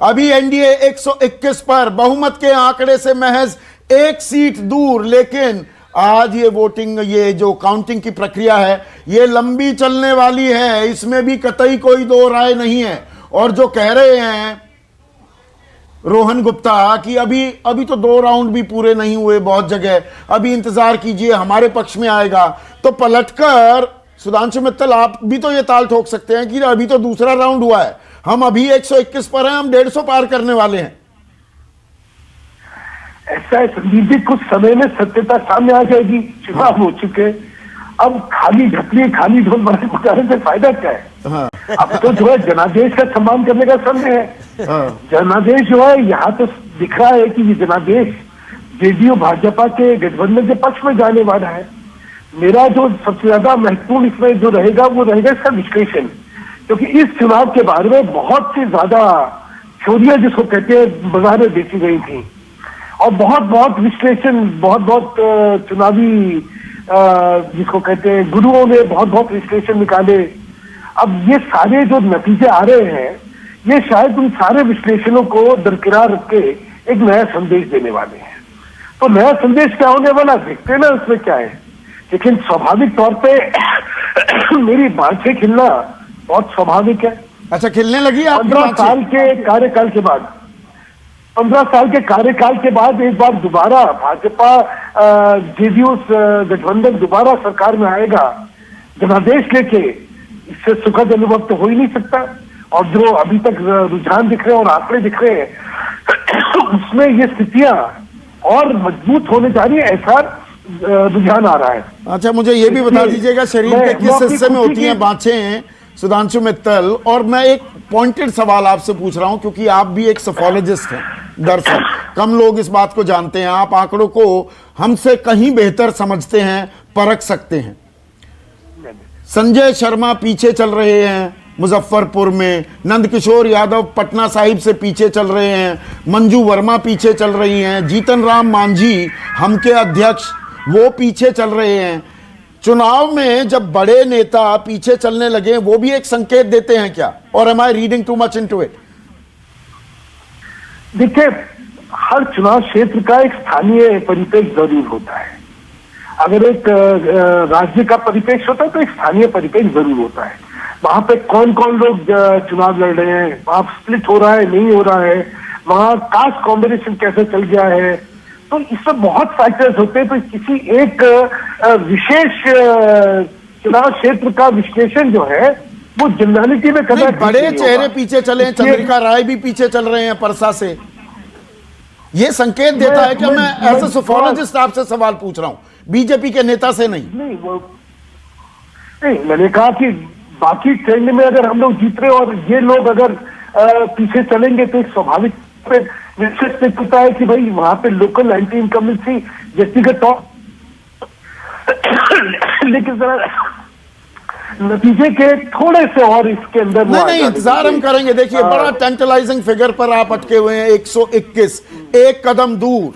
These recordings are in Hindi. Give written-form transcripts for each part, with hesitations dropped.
अभी एनडीए 121 पर, बहुमत के आंकड़े से महज 1 सीट दूर। लेकिन आज ये वोटिंग, ये जो काउंटिंग की प्रक्रिया है, ये लंबी चलने वाली है, इसमें भी कतई कोई दो राय नहीं है। और जो कह रहे हैं रोहन गुप्ता कि अभी तो 2 राउंड भी पूरे नहीं हुए बहुत जगह, अभी इंतजार कीजिए हमारे पक्ष में आएगा, तो पलटकर सुधांशु मित्तल आप भी तो ये ताल ठोक सकते हैं कि अभी तो दूसरा राउंड हुआ है, हम अभी 121 पर हैं, हम 150 पार करने वाले हैं। ऐसा है संदीप जी, कुछ समय में सत्यता सामने आ जाएगी। चुनाव हो चुके, अब खाली ढकली खाली ढोल बजाने से फायदा क्या है? हाँ। अब तो जो है जनादेश का सम्मान करने का समय है। हाँ। जनादेश जो है, यहाँ तो दिख रहा है कि ये जनादेश जेडीयू भाजपा के गठबंधन के पक्ष में जाने वाला है। मेरा जो सबसे ज्यादा महत्वपूर्ण इसमें जो रहेगा वो रहेगा इसका विश्लेषण, क्योंकि इस चुनाव के बारे में बहुत सी ज्यादा थ्योरियां जिसको कहते हैं बाजार में बेची गई थी, और बहुत विश्लेषण, बहुत चुनावी जिसको कहते हैं गुरुओं ने बहुत विश्लेषण निकाले। अब ये सारे जो नतीजे आ रहे हैं, ये शायद उन सारे विश्लेषणों को दरकिरार रख के एक नया संदेश देने वाले हैं। तो नया संदेश क्या होने वाला देखते हैं ना, उसमें क्या है। लेकिन स्वाभाविक तौर पे मेरी बातें खिलना बहुत स्वाभाविक है। अच्छा, खिलने लगी आपकी 15 साल के कार्यकाल के बाद, 15 साल के कार्यकाल के बाद एक बार दोबारा भाजपा जेडीयू गठबंधन दोबारा सरकार में आएगा जनादेश लेके, इससे सुखद अनुभव तो हो ही नहीं सकता। और जो अभी तक रुझान दिख रहे हैं और आंकड़े दिख रहे हैं उसमें ये स्थितियां और मजबूत होने जा रही है, ऐसा रुझान आ रहा है। अच्छा, मुझे ये भी बता दीजिएगा शरीर के किस हिस्से में होती हैं बाँछें सुधांशु मित्तल? और मैं एक पॉइंटेड सवाल आपसे पूछ रहा हूं क्योंकि आप भी एक सोफोलॉजिस्ट हैं। दरअसल कम लोग इस बात को जानते हैं, आप आंकड़ों को हमसे कहीं बेहतर समझते हैं, परख सकते हैं। संजय शर्मा पीछे चल रहे हैं मुजफ्फरपुर में, नंदकिशोर यादव पटना साहिब से पीछे चल रहे हैं, मंजू वर्मा पीछे चल रही हैं, जीतन राम मांझी हम के अध्यक्ष वो पीछे चल रहे हैं। चुनाव में जब बड़े नेता पीछे चलने लगे, वो भी एक संकेत देते हैं क्या? और am I reading too much into it? देखिए, हर चुनाव क्षेत्र का एक स्थानीय परिप्रेक्ष्य जरूर होता है। अगर एक राज्य का परिप्रेक्ष्य होता है तो एक स्थानीय परिप्रेक्ष्य जरूर होता है। वहां पे कौन कौन लोग चुनाव लड़ रहे हैं, वहां स्प्लिट हो रहा है नहीं हो रहा है, वहां कास्ट कॉम्बिनेशन कैसे चल गया है, तो इसमें बहुत फैक्टर्स होते हैं। तो किसी एक विशेष चुनाव क्षेत्र का विश्लेषण जो है वो जनरलिटी में करना बड़े चेहरे पीछे चले, चंद्रिका राय भी पीछे चल रहे हैं परसा से, ये संकेत देता है कि मैं एज ए सोफोलॉजिस्ट आपसे सवाल पूछ रहा हूं, बीजेपी के नेता से नहीं। नहीं, मैंने कहा कि बाकी ट्रेंड में अगर हम लोग जीत रहे और ये लोग अगर पीछे चलेंगे तो एक स्वाभाविक निश्चित होता है कि भाई वहां पे लोकल एंटी इनकम्बेंसी व्यक्तिगत तौर लेकिन जरा नतीजे के थोड़े से और इसके अंदर नहीं, इंतजार हम करेंगे। देखिए, बड़ा टेंटलाइजिंग फिगर पर आप अटके हुए हैं, 121, एक कदम दूर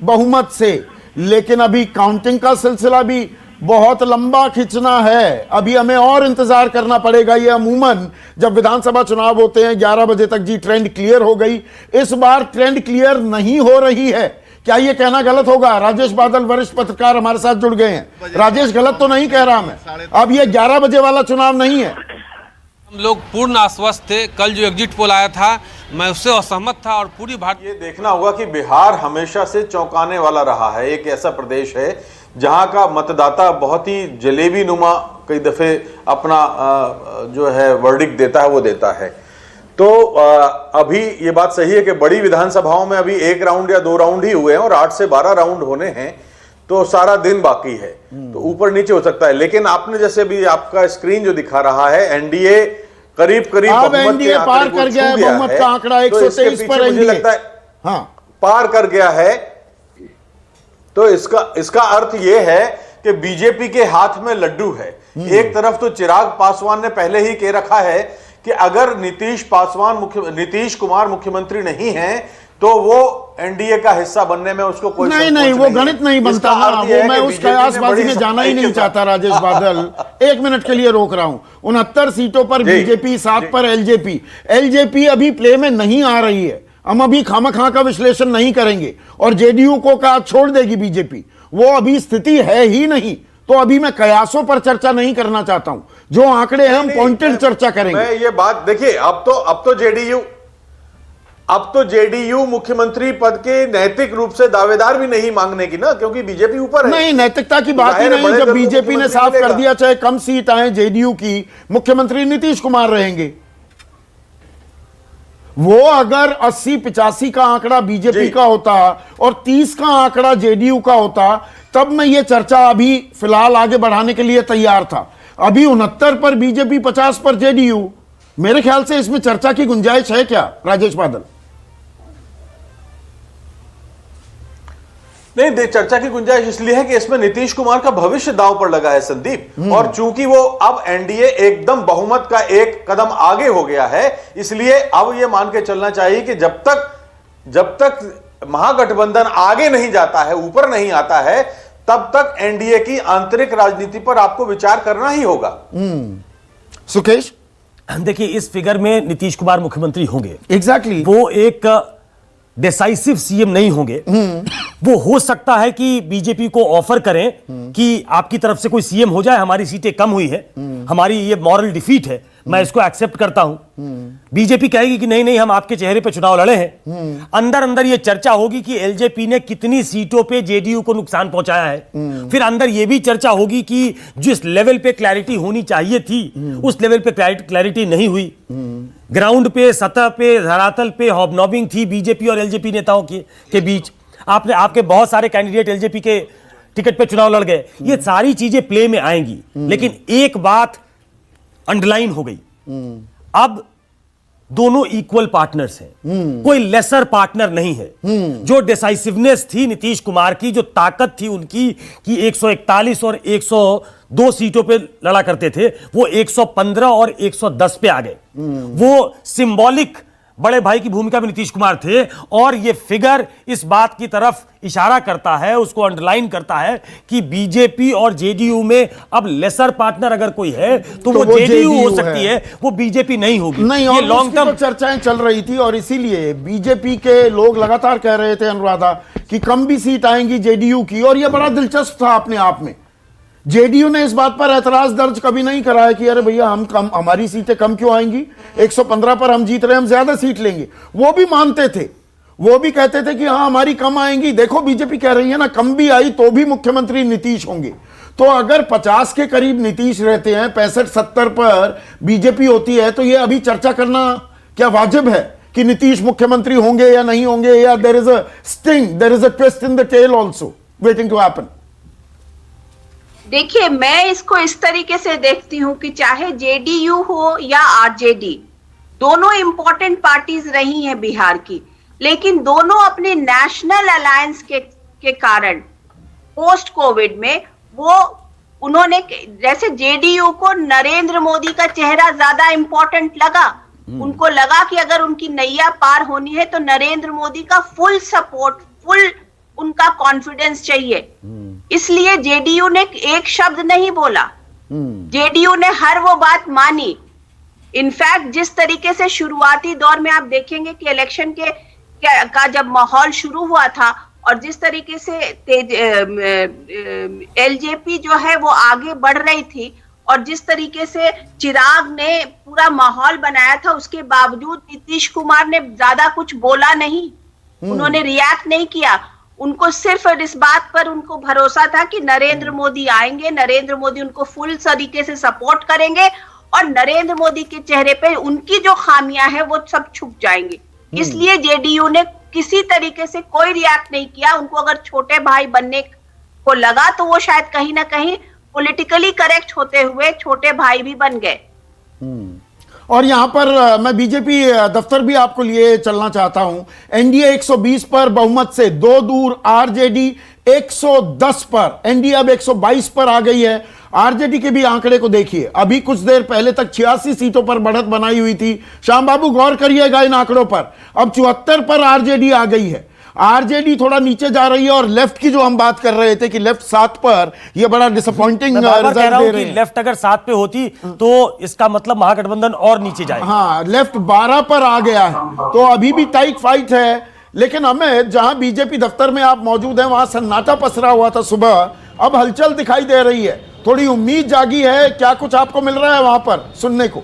बहुमत से। लेकिन अभी काउंटिंग का सिलसिला भी बहुत लंबा खिंचना है, अभी हमें और इंतजार करना पड़ेगा। ये अमूमन जब विधानसभा चुनाव होते हैं 11 बजे तक जी ट्रेंड क्लियर हो गई, इस बार ट्रेंड क्लियर नहीं हो रही है। क्या ये कहना गलत होगा? राजेश बादल वरिष्ठ पत्रकार हमारे साथ जुड़ गए हैं। राजेश, गलत तो नहीं कह रहा मैं, अब ये 11 बजे वाला चुनाव नहीं है। हम लोग पूर्ण आश्वस्त थे। कल जो एग्जिट पोल आया था मैं उससे असहमत था और पूरी भारत ये देखना होगा कि बिहार हमेशा से चौंकाने वाला रहा है। एक ऐसा प्रदेश है जहां का मतदाता बहुत ही जलेबी नुमा कई दफे अपना जो है वर्डिक्ट देता है वो देता है। तो अभी ये बात सही है कि बड़ी विधानसभाओं में अभी 1 राउंड या 2 राउंड ही हुए हैं और 8 से 12 राउंड होने हैं, तो सारा दिन बाकी है, तो ऊपर नीचे हो सकता है। लेकिन आपने जैसे भी आपका स्क्रीन जो दिखा रहा है, एनडीए करीब एनडीए पार कर गया है, बहुमत का आंकड़ा 123 पर मुझे लगता है हाँ पार कर गया है। तो इसका अर्थ यह है कि बीजेपी के हाथ में लड्डू है। एक तरफ तो चिराग पासवान ने पहले ही कह रखा है कि अगर नीतीश कुमार मुख्यमंत्री नहीं है तो वो एनडीए का हिस्सा बनने में उसको कोई नहीं, वो गणित नहीं बनता ना, वो मैं उस कयासबाजी में जाना ही नहीं चाहता। राजेश बादल, 1 मिनट के लिए रोक रहा हूं। 69 सीटों पर बीजेपी, 7 पर एलजेपी अभी प्ले में नहीं आ रही है। हम अभी खामखा का विश्लेषण नहीं करेंगे और जेडीयू को का छोड़ देगी बीजेपी, वो अभी स्थिति है ही नहीं। तो अभी मैं कयासों पर चर्चा नहीं करना चाहता हूं, जो आंकड़े हैं हम पॉइंटेड चर्चा करेंगे। मैं ये बात देखिए, अब तो जेडीयू मुख्यमंत्री पद के नैतिक रूप से दावेदार भी नहीं मांगने की ना, क्योंकि बीजेपी ऊपर है। नहीं, नैतिकता की बात ही नहीं। जब बीजेपी ने साफ कर दिया चाहे कम सीट आए जेडीयू की, मुख्यमंत्री नीतीश कुमार रहेंगे। वो अगर 80-85 का आंकड़ा बीजेपी का होता और 30 का आंकड़ा जेडीयू का होता, तब मैं ये चर्चा अभी फिलहाल आगे बढ़ाने के लिए तैयार था। अभी 69 पर बीजेपी, 50 पर जेडीयू, मेरे ख्याल से इसमें चर्चा की गुंजाइश है क्या राजेश बादल? नहीं, चर्चा की गुंजाइश इसलिए है कि इसमें नीतीश कुमार का भविष्य दांव पर लगा है संदीप, और चूंकि वो अब एनडीए एकदम बहुमत का एक कदम आगे हो गया है, इसलिए अब ये मान के चलना चाहिए कि जब तक महागठबंधन आगे नहीं जाता है, ऊपर नहीं आता है, तब तक एनडीए की आंतरिक राजनीति पर आपको विचार करना ही होगा। सुकेश, देखिए, इस फिगर में नीतीश कुमार मुख्यमंत्री होंगे। एग्जैक्टली वो एक डिसाइसिव सीएम नहीं होंगे। वो हो सकता है कि बीजेपी को ऑफर करें कि आपकी तरफ से कोई सीएम हो जाए, हमारी सीटें कम हुई है, हमारी ये मॉरल डिफीट है, मैं इसको एक्सेप्ट करता हूं। बीजेपी कहेगी कि नहीं, हम आपके चेहरे पे चुनाव लड़े हैं। अंदर अंदर ये चर्चा होगी कि एलजेपी ने कितनी सीटों पे जेडीयू को नुकसान पहुंचाया है। फिर अंदर ये भी चर्चा होगी कि जिस लेवल पे क्लैरिटी होनी चाहिए थी, उस लेवल पे क्लैरिटी नहीं हुई। ग्राउंड पे, सतह पे, धरातल पे हॉबनॉबिंग थी बीजेपी और एलजेपी नेताओं के बीच। आपके बहुत सारे कैंडिडेट एलजेपी के टिकट पे चुनाव लड़ गए। ये सारी चीजें प्ले में आएंगी, लेकिन एक बात अंडरलाइन हो गई, अब दोनों इक्वल पार्टनर्स हैं, कोई लेसर पार्टनर नहीं है। जो डिसाइसिवनेस थी नीतीश कुमार की, जो ताकत थी उनकी कि 141 और 102 सीटों पे लड़ा करते थे, वो 115 और 110 पे आ गए। वो सिंबॉलिक बड़े भाई की भूमिका में नीतीश कुमार थे, और ये फिगर इस बात की तरफ इशारा करता है, उसको अंडरलाइन करता है कि बीजेपी और जेडीयू में अब लेसर पार्टनर अगर कोई है तो वो जेडीयू हो सकती है, वो बीजेपी नहीं होगी। नहीं, और लॉन्ग टर्म चर्चाएं चल रही थी, और इसीलिए बीजेपी के लोग लगातार कह रहे थे, अनुराधा, कि कम भी सीट आएंगी जेडीयू की, और यह बड़ा दिलचस्प था अपने आप में। जेडीयू ने इस बात पर ऐतराज दर्ज कभी नहीं करा है कि अरे भैया हमारी सीटें कम क्यों आएंगी, 115 पर हम जीत रहे हैं, हम ज्यादा सीट लेंगे। वो भी मानते थे, वो भी कहते थे कि हाँ हमारी कम आएंगी। देखो बीजेपी कह रही है ना, कम भी आई तो भी मुख्यमंत्री नीतीश होंगे। तो अगर 50 के करीब नीतीश रहते हैं, 65-70 पर बीजेपी होती है, तो ये अभी चर्चा करना क्या वाजिब है कि नीतीश मुख्यमंत्री होंगे या नहीं होंगे, या there is a sting, there is a twist in the tail also waiting to happen? देखिए, मैं इसको इस तरीके से देखती हूँ कि चाहे जेडीयू हो या आरजेडी, दोनों इंपॉर्टेंट पार्टीज रही हैं बिहार की, लेकिन दोनों अपने नेशनल अलायंस के कारण पोस्ट कोविड में उन्होंने, जैसे जेडीयू को नरेंद्र मोदी का चेहरा ज्यादा इंपॉर्टेंट लगा, उनको लगा कि अगर उनकी नैया पार होनी है तो नरेंद्र मोदी का फुल सपोर्ट, फुल उनका कॉन्फिडेंस चाहिए। इसलिए जेडीयू ने एक शब्द नहीं बोला, जेडीयू ने हर वो बात मानी। इनफैक्ट जिस तरीके से शुरुआती दौर में आप देखेंगे कि इलेक्शन का जब माहौल शुरू हुआ था, और जिस तरीके से एलजेपी जो है वो आगे बढ़ रही थी, और जिस तरीके से चिराग ने पूरा माहौल बनाया था, उसके बावजूद नीतीश कुमार ने ज्यादा कुछ बोला नहीं, उन्होंने रिएक्ट नहीं किया। उनको सिर्फ इस बात पर उनको भरोसा था कि नरेंद्र मोदी आएंगे, नरेंद्र मोदी उनको फुल तरीके से सपोर्ट करेंगे, और नरेंद्र मोदी के चेहरे पे उनकी जो खामियां हैं वो सब छुप जाएंगी। इसलिए जेडीयू ने किसी तरीके से कोई रिएक्ट नहीं किया। उनको अगर छोटे भाई बनने को लगा तो वो शायद कहीं ना कहीं पॉलिटिकली करेक्ट होते हुए छोटे भाई भी बन गए। और यहां पर मैं बीजेपी दफ्तर भी आपको लिए चलना चाहता हूं। एनडीए 120 पर बहुमत से 2 दूर, आरजेडी 110 पर, एनडीए अब 122 पर आ गई है। आरजेडी के भी आंकड़े को देखिए, अभी कुछ देर पहले तक 86 सीटों पर बढ़त बनाई हुई थी। श्याम बाबू गौर करिएगा इन आंकड़ों पर, अब 74 पर आरजेडी आ गई है। आरजेडी थोड़ा नीचे जा रही है, और लेफ्ट की जो हम बात कर रहे थे कि लेफ्ट 7 पर, यह बड़ा डिसअपॉइंटिंग रिजल्ट दे रहे हैं। लेफ्ट अगर 7 पे होती तो इसका मतलब महागठबंधन और नीचे जाएगा। हाँ, लेफ्ट 12 पर आ गया है, तो अभी भी टाइट फाइट है। लेकिन हमें, जहां बीजेपी दफ्तर में आप मौजूद हैं, वहां सन्नाटा पसरा हुआ था सुबह, अब हलचल दिखाई दे रही है, थोड़ी उम्मीद जागी है। क्या कुछ आपको मिल रहा है वहां पर सुनने को?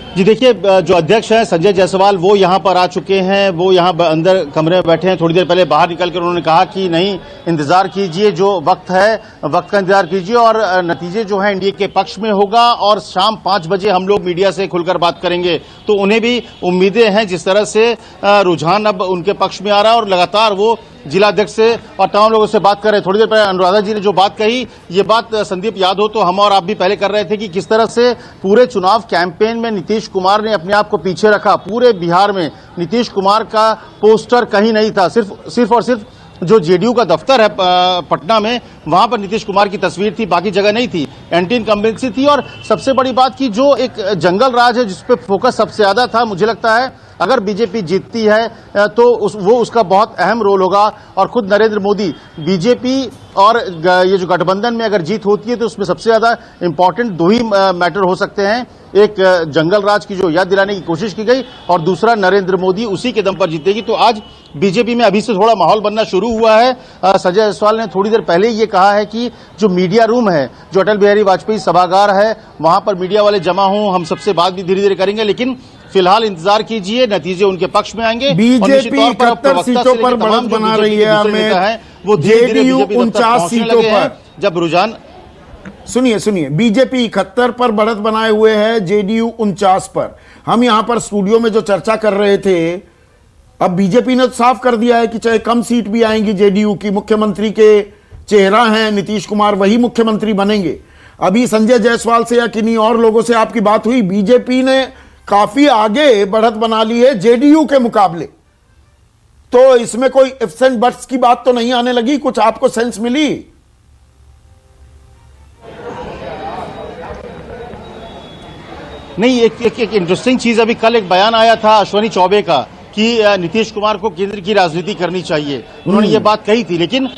जी देखिए, जो अध्यक्ष हैं संजय जायसवाल वो यहाँ पर आ चुके हैं, वो यहाँ अंदर कमरे में बैठे हैं। थोड़ी देर पहले बाहर निकलकर उन्होंने कहा कि नहीं, इंतजार कीजिए, जो वक्त है वक्त का इंतजार कीजिए और नतीजे जो है एनडीए के पक्ष में होगा और शाम 5 बजे हम लोग मीडिया से खुलकर बात करेंगे। तो उन्हें भी उम्मीदें हैं, जिस तरह से रुझान अब उनके पक्ष में आ रहा है और लगातार वो जिलाध्यक्ष से और तमाम लोगों से बात कर रहे हैं। थोड़ी देर पहले अनुराधा जी ने जो बात कही, ये बात संदीप याद हो तो हम और आप भी पहले कर रहे थे कि किस तरह से पूरे चुनाव कैंपेन में नीतीश कुमार ने अपने आप को पीछे रखा। पूरे बिहार में नीतीश कुमार का पोस्टर कहीं नहीं था, सिर्फ और सिर्फ जो जेडीयू का दफ्तर है पटना में, वहां पर नीतीश कुमार की तस्वीर थी, बाकी जगह नहीं थी। एंटी इनकम्बेंसी थी और सबसे बड़ी बात की जो एक जंगल राज है जिस पे फोकस सबसे ज्यादा था, मुझे लगता है अगर बीजेपी जीतती है तो वो उसका बहुत अहम रोल होगा। और खुद नरेंद्र मोदी, बीजेपी और ये जो गठबंधन में अगर जीत होती है तो उसमें सबसे ज्यादा इंपॉर्टेंट 2 ही मैटर हो सकते हैं। एक जंगल राज की जो याद दिलाने की कोशिश की गई और दूसरा नरेंद्र मोदी उसी के दम पर जीतेगी। तो आज बीजेपी में अभी से थोड़ा माहौल बनना शुरू हुआ है। संजय जायसवाल ने थोड़ी देर पहले ये कहा है कि जो मीडिया रूम है, जो अटल बिहारी वाजपेयी सभागार है, वहां पर मीडिया वाले जमा हों, हम सबसे बात भी धीरे धीरे करेंगे, लेकिन फिलहाल इंतजार कीजिए, नतीजे उनके पक्ष में आएंगे। बीजेपी 71 सीटों पर बढ़त बना रही है, वो जेडीयू 49 सीटों पर। जब रुझान सुनिए, बीजेपी 71 पर बढ़त बनाए हुए है, जेडीयू 49 पर। हम यहां पर स्टूडियो में जो चर्चा कर रहे थे, अब बीजेपी ने साफ कर दिया है कि चाहे कम सीट भी आएंगी जेडीयू की, मुख्यमंत्री के चेहरा हैं नीतीश कुमार, वही मुख्यमंत्री बनेंगे। अभी संजय जायसवाल से या किन्हीं और लोगों से आपकी बात हुई, बीजेपी ने काफी आगे बढ़त बना ली है जेडीयू के मुकाबले, तो इसमें कोई इफ्स एंड बट्स की बात तो नहीं आने लगी? कुछ आपको सेंस मिली? नहीं, एक इंटरेस्टिंग चीज, अभी कल एक बयान आया था अश्वनी चौबे का कि नीतीश कुमार को केंद्र की राजनीति करनी चाहिए, उन्होंने ये बात कही थी। लेकिन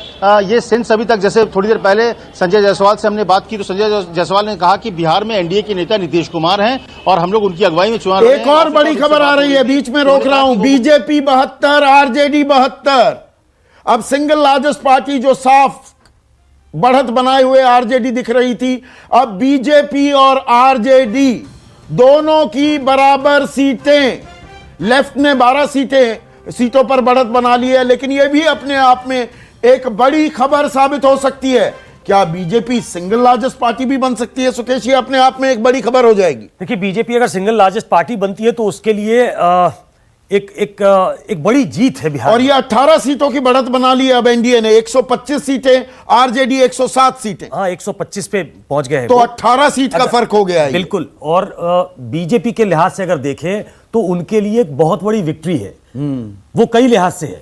ये सेंस अभी तक, जैसे थोड़ी देर पहले संजय जायसवाल से हमने बात की तो संजय जायसवाल ने कहा कि बिहार में एनडीए के नेता नीतीश कुमार हैं और हम लोग उनकी अगुवाई में चुनाव। एक और बड़ी खबर आ रही है, बीच में रोक रहा हूं, बीजेपी 72, आरजेडी 72। अब सिंगल लार्जेस्ट पार्टी जो साफ बढ़त बनाए हुए आरजेडी दिख रही थी, अब बीजेपी और आरजेडी दोनों की बराबर सीटें, लेफ्ट ने 12 सीटों पर बढ़त बना ली है। लेकिन यह भी अपने आप में एक बड़ी खबर साबित हो सकती है। क्या बीजेपी सिंगल लार्जेस्ट पार्टी भी बन सकती है? सुकेश, ये अपने आप में एक बड़ी खबर हो जाएगी। देखिए, बीजेपी अगर सिंगल लार्जेस्ट पार्टी बनती है तो उसके लिए एक बड़ी जीत है बिहार। और ये 18 सीटों की बढ़त बना ली है अब एनडीए ने, 125 सीटें, आरजेडी 107 सीटें। हाँ, 125 पे पहुंच गए हैं, तो 18 सीट का फर्क हो गया है। बिल्कुल। और बीजेपी के लिहाज से अगर देखें तो उनके लिए एक बहुत बड़ी विक्ट्री है, वो कई लिहाज से है।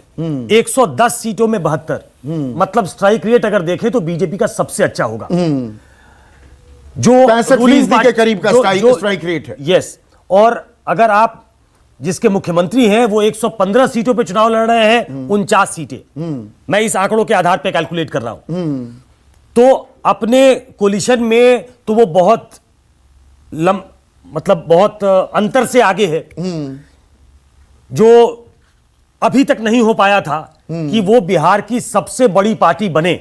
110 सीटों में 72, मतलब स्ट्राइक रेट अगर देखें तो बीजेपी का सबसे अच्छा होगा, जो 65% के करीब का स्ट्राइक रेट है। यस। और अगर आप जिसके मुख्यमंत्री हैं वो 115 सीटों पे चुनाव लड़ रहे हैं, 49 सीटें, मैं इस आंकड़ों के आधार पे कैलकुलेट कर रहा हूं, तो अपने कोलिशन में तो वो बहुत मतलब बहुत अंतर से आगे है, जो अभी तक नहीं हो पाया था कि वो बिहार की सबसे बड़ी पार्टी बने।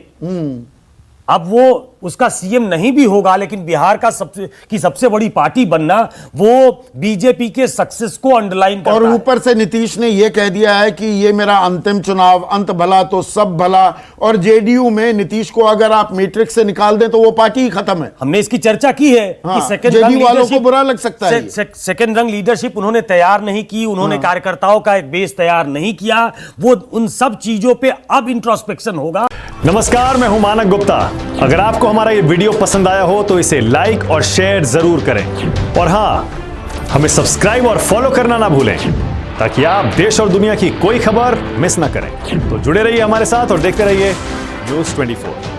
अब वो उसका सीएम नहीं भी होगा, लेकिन बिहार का सबसे बड़ी पार्टी बनना वो बीजेपी के सक्सेस को अंडरलाइन करता है। और ऊपर से नीतीश ने यह कह दिया है कि ये मेरा अंतिम चुनाव, अंत भला तो सब भला। और जेडीयू में नीतीश को अगर आप मैट्रिक्स से निकाल दें तो वो पार्टी ही खत्म है। हमने इसकी चर्चा की है कि सेकंड रंग वालों को बुरा लग सकता है, सेकंड रंग लीडरशिप उन्होंने तैयार नहीं की, उन्होंने कार्यकर्ताओं का एक बेस तैयार नहीं किया। वो उन सब चीजों पे अब इंट्रोस्पेक्शन होगा। नमस्कार, मैं हूं मानक गुप्ता। अगर आपको हमारा ये वीडियो पसंद आया हो तो इसे लाइक और शेयर जरूर करें, और हां, हमें सब्सक्राइब और फॉलो करना ना भूलें ताकि आप देश और दुनिया की कोई खबर मिस ना करें। तो जुड़े रहिए हमारे साथ और देखते रहिए News 24।